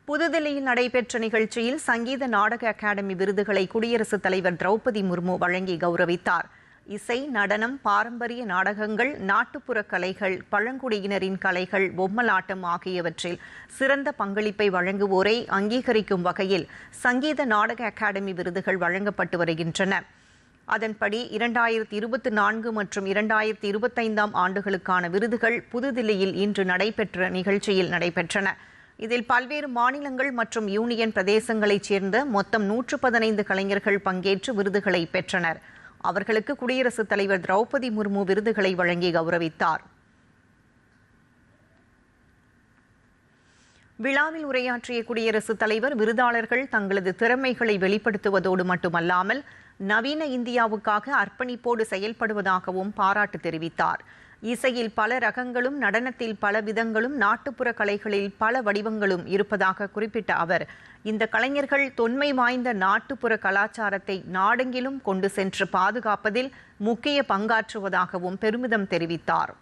புதுதில்லியில் நடைபெற்ற நிகழ்ச்சியில் சங்கீத நாடக அகாடமி விருதுகளை குடியரசுத் தலைவர் திரௌபதி முர்மு வழங்கி கௌரவித்தார். இசை, நடனம், பாரம்பரிய நாடகங்கள், நாட்டுப்புற கலைகள், பழங்குடியினரின் கலைகள், பொம்மலாட்டம் ஆகியவற்றில் சிறந்த பங்களிப்பை வழங்குவோரை அங்கீகரிக்கும் வகையில் சங்கீத நாடக அகாடமி விருதுகள் வழங்கப்பட்டு வருகின்றன. அதன்படி 2024 மற்றும் 2025 ஆண்டுகளுக்கான விருதுகள் புதுதில்லியில் இன்று நடைபெற்ற நிகழ்ச்சியில் நடைபெற்றன. இதில் பல்வேறு மாநிலங்கள் மற்றும் யூனியன் பிரதேசங்களைச் சேர்ந்த மொத்தம் 115 கலைஞர்கள் பங்கேற்று விருதுகளை பெற்றனர். அவர்களுக்கு குடியரசுத் தலைவர் திரௌபதி முர்மு விருதுகளை வழங்கி கௌரவித்தார். விழாவில் உரையாற்றிய குடியரசுத் தலைவர் விருதாளர்கள் தங்களது திறமைகளை வெளிப்படுத்துவதோடு மட்டுமல்லாமல் நவீன இந்தியாவுக்காக அர்ப்பணிப்போடு செயல்படுவதாகவும் பாராட்டு தெரிவித்தார். இசையில் பல ரகங்களும், நடனத்தில் பல விதங்களும், நாட்டுப்புற கலைகளில் பல வடிவங்களும் இருப்பதாக குறிப்பிட்ட அவர், இந்த கலைஞர்கள் தொன்மை வாய்ந்த நாட்டுப்புற கலாச்சாரத்தை நாடெங்கிலும் கொண்டு சென்று பாதுகாப்பதில் முக்கிய பங்காற்றுவதாகவும் பெருமிதம் தெரிவித்தார்.